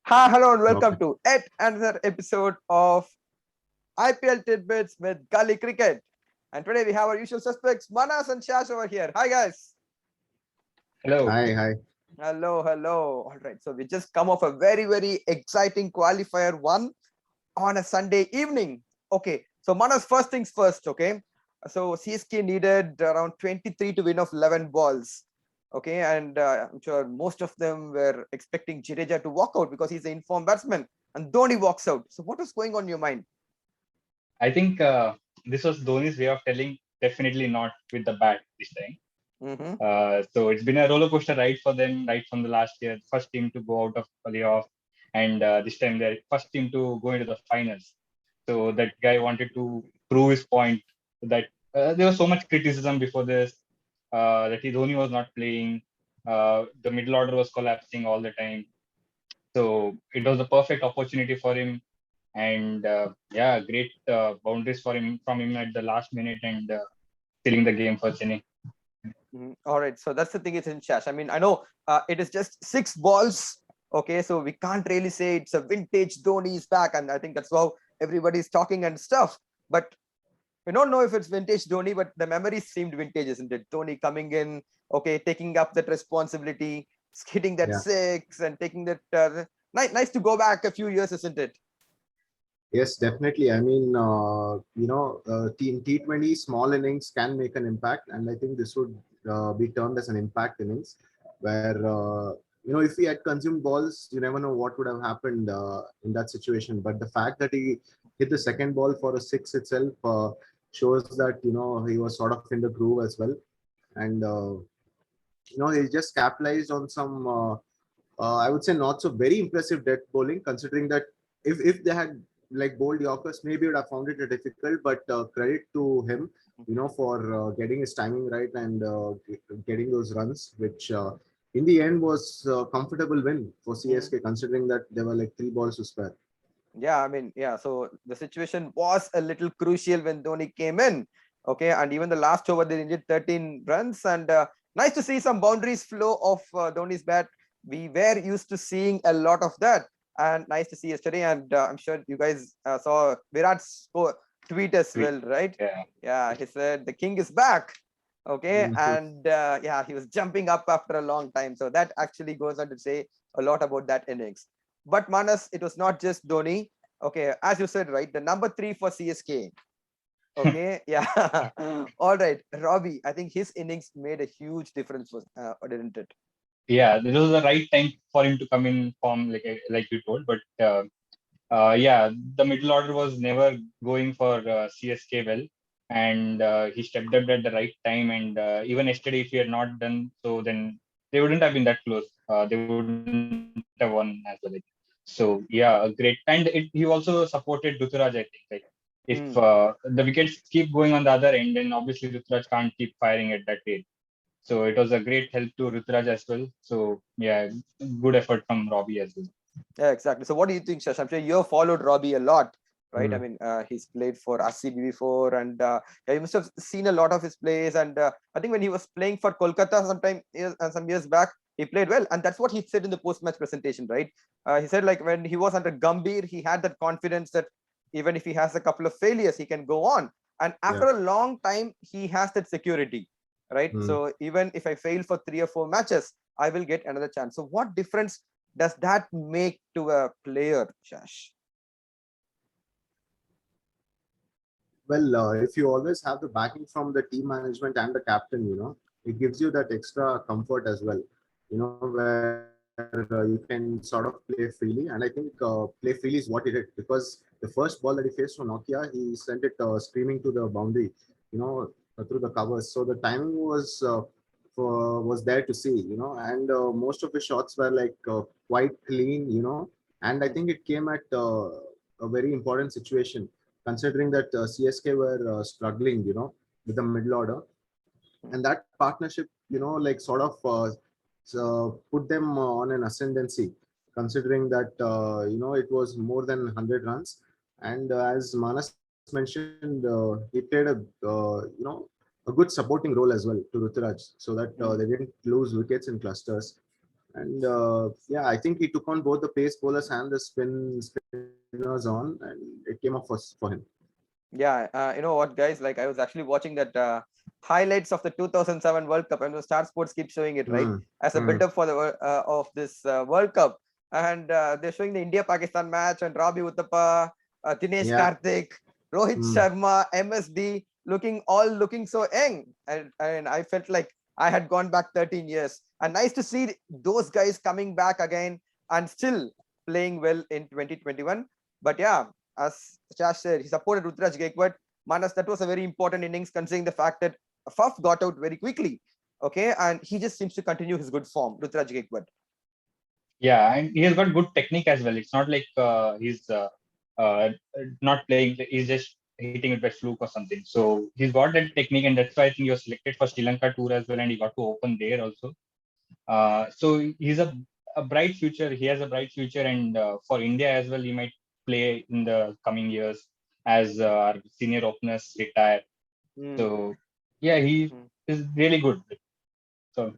Hi, hello, and welcome Okay. to yet another episode of IPL Tidbits with Gully Cricket. And today we have our usual suspects, Manas and Shash over here. Hi, guys. Hello. Hi, hi. Hello, hello. All right, so we just come off a very exciting qualifier one on a Sunday evening. Okay, so Manas, first things first. Okay, so CSK needed around 23 to win of 11 balls. Okay, and I'm sure most of them were expecting Jadeja to walk out because he's an informed batsman, and Dhoni walks out. So what was going on in your mind? I think this was Dhoni's way of telling definitely not with the bat this time. Mm-hmm. So it's been a roller coaster ride for them right from the last year. First team to go out of playoff, and this time they're first team to go into the finals. So that guy wanted to prove his point that there was so much criticism before this that Dhoni was not playing. The middle order was collapsing all the time. So it was a perfect opportunity for him, and great boundaries for him from him at the last minute and sealing the game for Chennai. All right, so that's the thing. It's in Shash. I mean, I know it is just 6 balls. Okay, so we can't really say it's a vintage Dhoni is back, and I think that's how everybody's talking and stuff. But we don't know if it's vintage Dhoni, but the memories seemed vintage, isn't it? Dhoni coming in, okay, taking up that responsibility, hitting that Yeah. six, and taking that. Nice to go back a few years, isn't it? Yes, definitely. I mean, T20 small innings can make an impact, and I think this would be termed as an impact innings, where if he had consumed balls, you never know what would have happened in that situation. But the fact that he hit the second ball for a six itself shows that he was sort of in the groove as well, and he just capitalized on some. I would say not so very impressive death bowling, considering that if they had like bowled Yorkers, maybe would have found it difficult. But credit to him, for getting his timing right and getting those runs, which in the end was a comfortable win for Mm. CSK, considering that there were like 3 balls to spare. Yeah, I mean, yeah. So the situation was a little crucial when Dhoni came in. Okay, and even the last over they needed 13 runs, and nice to see some boundaries flow of Dhoni's bat. We were used to seeing a lot of that, and nice to see yesterday. And I'm sure you guys saw Virat's tweet as Sweet. well, right? Yeah. Yeah, he said the king is back. Okay, Mhm. and yeah, he was jumping up after a long time. So that actually goes on to say a lot about that innings. But Manas, it was not just Dhoni. Okay, as you said, right? The number three for CSK. Okay, yeah. All right, Robbie. I think his innings made a huge difference, didn't it? Yeah, this was the right time for him to come in form, like you told. But the middle order was never going for CSK well, and he stepped up at the right time. And even yesterday, if he had not done so, then they wouldn't have been that close. They wouldn't have won as well. So yeah, great. And he also supported Ruturaj, I think. Like if Hmm. the wickets keep going on the other end, then obviously Ruturaj can't keep firing at that rate. So it was a great help to Ruturaj as well. So yeah, good effort from Robbie as well. Yeah, exactly. So, what do you think, Shash? I'm sure you have followed Robbie a lot, right? I Mm. mean, he's played for RCB before, and yeah, you must have seen a lot of his plays. And I think when he was playing for Kolkata some years back, he played well, and that's what he said in the post-match presentation, right? He said like when he was under Gambhir, he had that confidence that even if he has a couple of failures, he can go on. And Yeah. after a long time, he has that security, right? Mm. So even if I fail for 3 or 4 matches, I will get another chance. So what difference does that make to a player, Shash? Well, if you always have the backing from the team management and the captain, it gives you that extra comfort as well. Where you can sort of play freely, and I think play freely is what he did, because the first ball that he faced from Nokia, he sent it screaming to the boundary, through the covers. So the timing was there to see, and most of his shots were like quite clean, and I think it came at a very important situation, considering that CSK were struggling, with the middle order, and that partnership, like sort of put them on an ascendancy, considering that it was more than 100 runs, and as Manas mentioned, he played a good supporting role as well to Ruturaj, so that they didn't lose wickets in clusters. And yeah, I think he took on both the pace bowlers and the spinners on, and it came off for him. Yeah, you know what, guys? Like I was actually watching that highlights of the 2007 World Cup, and the Star Sports keep showing it right Hmm. as a Hmm. build-up for the of this World Cup, and they're showing the India-Pakistan match and Robbie Uthappa, Dinesh Yeah. Karthik, Rohit Hmm. Sharma, MSD, looking so young, and I felt like I had gone back 13 years, and nice to see those guys coming back again and still playing well in 2021. But yeah, as Chash said, he supported Ruturaj Gaikwad. Manas, that was a very important innings considering the fact that Faf got out very quickly. Okay, and he just seems to continue his good form, Ruturaj Gaikwad. Yeah, and he has got good technique as well. It's not like he's uh, not playing, he's just hitting it by fluke or something. So he's got that technique, and that's why I think he was selected for Sri Lanka tour as well, and he got to open there also. So he's a bright future. He has a bright future, and for India as well, he might play in the coming years as our senior openers retire. Mm, So yeah, he mm. is really good. So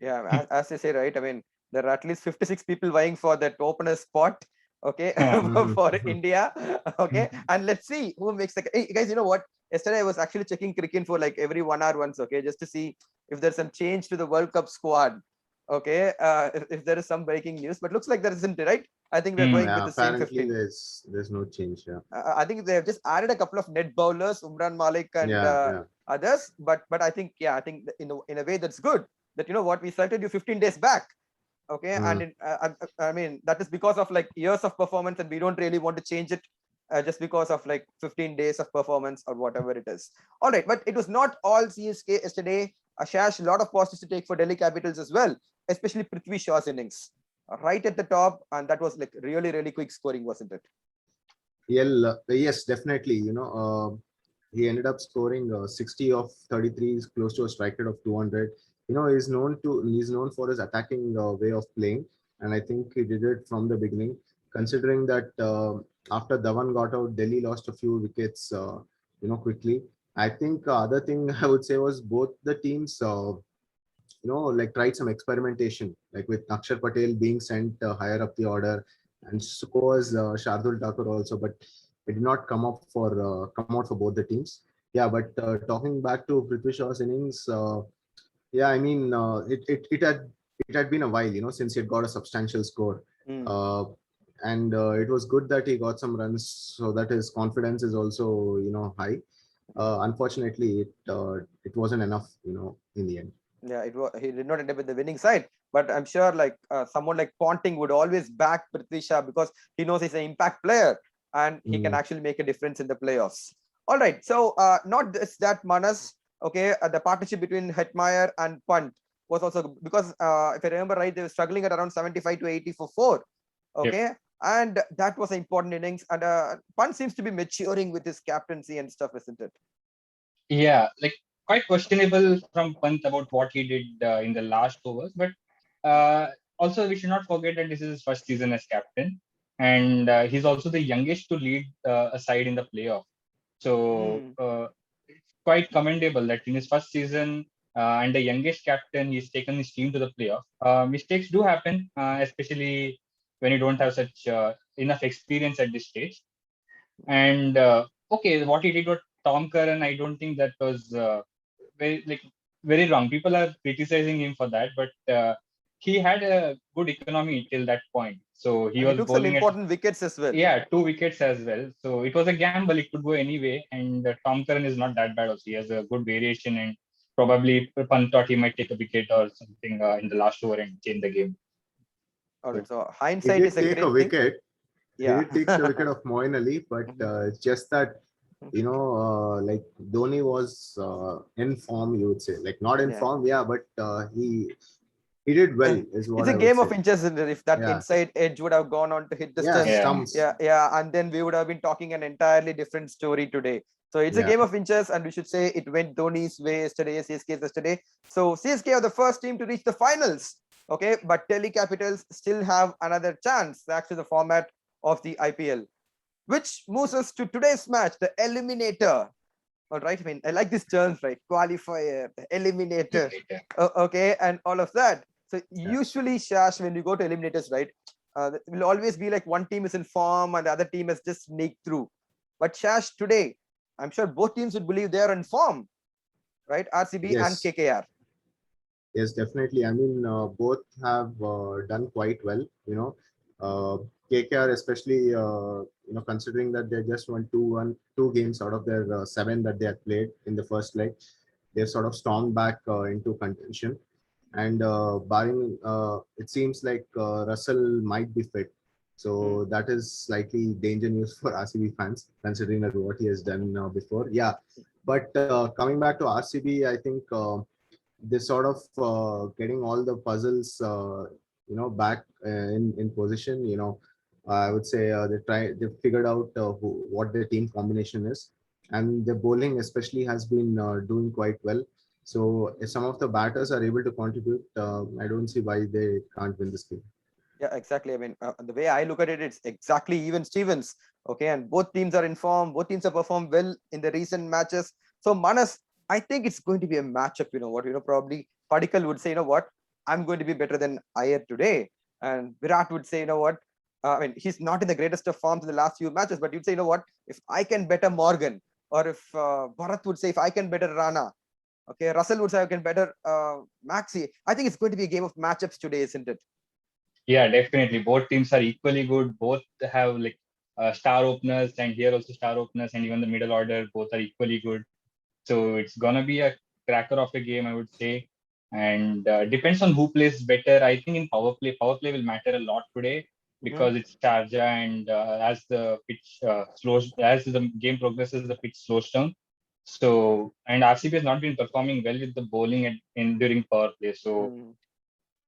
Yeah, as they say, right? I mean, there are at least 56 people vying for that opener spot. Okay, Mhm. for India. Okay, and let's see who makes the. Hey, guys, you know what? Yesterday I was actually checking cricket for like every 1 hour once. Okay, just to see if there's some change to the World Cup squad. Okay, if there is some breaking news, but looks like there isn't, right? I think we're going with Yeah, the same apparently 15. there's no change. Yeah. I think they have just added a couple of net bowlers, Umran Malik and Yeah. Yeah. others. But I think, yeah, I think in a way that's good. That you know what, we selected you 15 days back. Okay, Hmm. and I mean that is because of like years of performance, and we don't really want to change it just because of like 15 days of performance or whatever it is. All right, but it was not all CSK yesterday. Ashash, a lot of positives to take for Delhi Capitals as well, especially Prithvi Shaw's innings right at the top, and that was like really quick scoring, wasn't it? Yes, definitely. He ended up scoring 60 of 33, is close to a strike rate of 200. He's known for his attacking way of playing, and I think he did it from the beginning. Considering that after Dhawan got out, Delhi lost a few wickets, quickly. I think other thing I would say was both the teams, like tried some experimentation, like with Nakshar Patel being sent higher up the order, and so was Shardul Thakur also, but it did not come out for both the teams. Yeah, but talking back to Prithvi Shaw's innings, yeah, I mean, it had been a while, since he had got a substantial score, Mm. uh, and it was good that he got some runs, so that his confidence is also, high. Unfortunately, it wasn't enough, in the end. Yeah, it was. He did not end up with the winning side, but I'm sure like someone like Ponting would always back Prithvi Shaw because he knows he's an impact player and he can Mm. actually make a difference in the playoffs. All right, so not this that Manas. Okay, the partnership between Hetmeyer and Punt was also because if I remember right, they were struggling at around 75 to 80 for four. yep. Okay, and that was an important innings. And Punt seems to be maturing with his captaincy and stuff, isn't it? Yeah, like quite questionable from Pant about what he did in the last overs, but uh, also we should not forget that this is his first season as captain, and he's also the youngest to lead a side in the playoff. So Mm. it's quite commendable that in his first season and the youngest captain, he's taken his team to the playoff. Mistakes do happen, especially when you don't have such enough experience at this stage. And okay, what he did with Tom Curran, I don't think that was very like very wrong. People are criticizing him for that, but he had a good economy till that point. So he And he was took some bowling at, important wickets as well. yeah, 2 wickets as well. So it was a gamble; it could go anyway. And Tom Curran is not that bad. Also, he has a good variation, and probably Pant thought he might take a wicket or something in the last over and change the game. All So right, so He hindsight is did a take a great thing. wicket. He Yeah. did take the wicket of Moeen Ali, but Mhm. it's just that, like Dhoni was in form, you would say. Like not in Yeah. form, yeah, but he did well, is It's what a I would game say. of inches, isn't it? If that Yeah, inside edge would have gone on to hit yeah, distance, yeah, stumps. yeah, and then we would have been talking an entirely different story today. So it's a Yeah, game of inches, and we should say it went Dhoni's way yesterday, CSK's yesterday. So CSK are the first team to reach the finals. Okay, but Delhi Capitals still have another chance thanks to the format of the IPL, which moves us to today's match, the eliminator. All right, I like these terms, right? Qualifier, the eliminator, eliminator. okay, and all of that. So usually, Shash, when you go to eliminators, right, it will always be like one team is in form and the other team has just sneaked through. But Shash, today, I'm sure both teams would believe they are in form, right? RCB and Yes, KKR. yes, definitely. I mean, both have done quite well. Uh, KKR especially, considering that they just won two games out of their seven that they had played in the first leg, they've sort of stormed back into contention. And barring, it seems like Russell might be fit. So that is slightly danger news for RCB fans, considering that what he has done before. Yeah, but coming back to RCB, I think they sort of getting all the puzzles, back in position. I would say they figured out what their team combination is, and the bowling especially has been doing quite well. So if some of the batters are able to contribute, I don't see why they can't win this game. Yeah, exactly. I mean, the way I look at it, it's exactly even Stevens. Okay, and both teams are in form. Both teams have performed well in the recent matches. So Manas, I think it's going to be a matchup. You know what? Probably Padikkal would say, you know what, I'm going to be better than Iyer today, and Virat would say, you know what, I mean, he's not in the greatest of forms in the last few matches, but you'd say, you know what, if I can better Morgan, or if Bharat would say, if I can better Rana. Okay, Russell would say I can better Maxi. I think it's going to be a game of matchups today, isn't it? Yeah, definitely. Both teams are equally good. Both have like star openers, and here also star openers, and even the middle order both are equally good. So it's gonna be a cracker of a game, I would say. And depends on who plays better. I think in power play will matter a lot today Mhm. because it's Sharjah, and as the pitch as the game progresses, the pitch slows down. So and RCB has not been performing well with the bowling during power play. So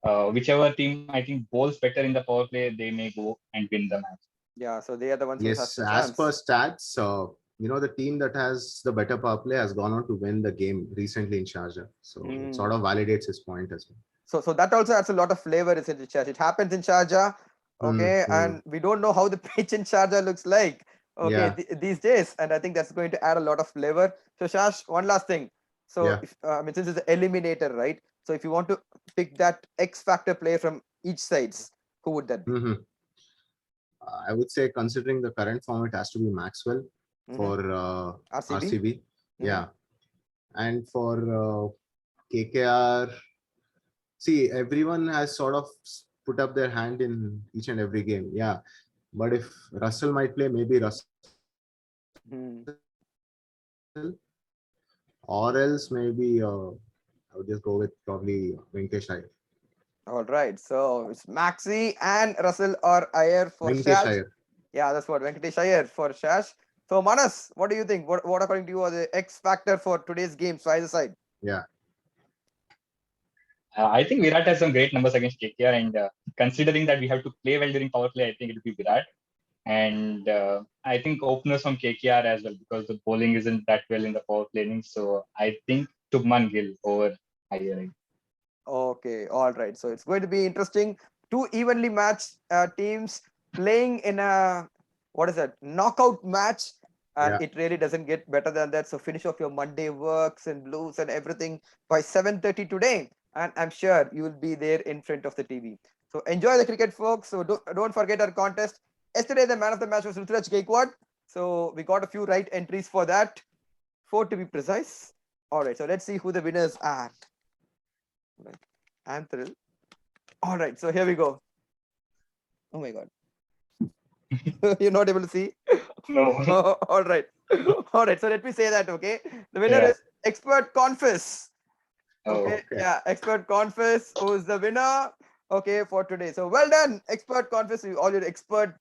Mm. whichever team I think bowls better in the power play, they may go and win the match. Yeah, so they are the ones who has Yes, the as per chance. stats, the team that has the better power play has gone on to win the game recently in Sharjah. So it sort Mm. of validates his point as well. So that also adds a lot of flavor, isn't it, Shaz? It happens in Sharjah, okay, Mm-hmm. and we don't know how the pitch in Sharjah looks like, okay, Yeah, these days, and I think that's going to add a lot of flavor. So Shash, one last thing. So yeah. if I mean, since it's an eliminator, right? So if you want to pick that X factor player from each sides, who would that be? Mm-hmm. I would say, considering the current form, it has to be Maxwell Mm-hmm. for RCB. RCB. Mm-hmm. Yeah, and for KKR, see, everyone has sort of put up their hand in each and every game. Yeah, but if Russell might play, maybe Russell, Hmm. or else maybe I would just go with probably Venkatesh Iyer. All right, so it's Maxi and Russell or Iyer for Venkatesh Shash. Iyer. Yeah, that's what Venkatesh Iyer for Shash. So Manas, what do you think? What according to you are the X factor for today's games for either side? Yeah. I think Virat has some great numbers against KKR, and considering that we have to play well during power play, I think it will be Virat. And I think openers from KKR as well because the bowling isn't that well in the power play innings. So I think Tubman Gill over Iyer. Okay, all right. So it's going to be interesting. Two evenly matched teams playing in a what is that knockout match, and Yeah. it really doesn't get better than that. So finish off your Monday works and blues and everything by 7:30 today, and I'm sure you will be there in front of the TV. So enjoy the cricket, folks. So don't forget our contest. Yesterday, the man of the match was Ruturaj Gaikwad. So we got a few right entries for that, four to be precise. All right. So let's see who the winners are. Right. I'm thrilled. All right, so here we go. Oh my god, you're not able to see. No. All right, all right. So let me say that. Okay, the winner Yeah. is Expert Confess. Oh. Okay, Okay. yeah, Expert Confess, who's the winner. Okay, for today. So well done, Expert Confess. All your expert.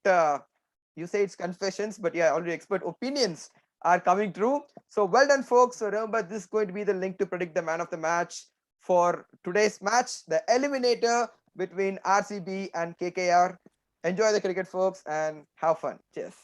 You say it's confessions, but yeah, all your expert opinions are coming true. So well done, folks. So remember, this is going to be the link to predict the man of the match for today's match, the eliminator between RCB and KKR. Enjoy the cricket, folks, and have fun. Cheers.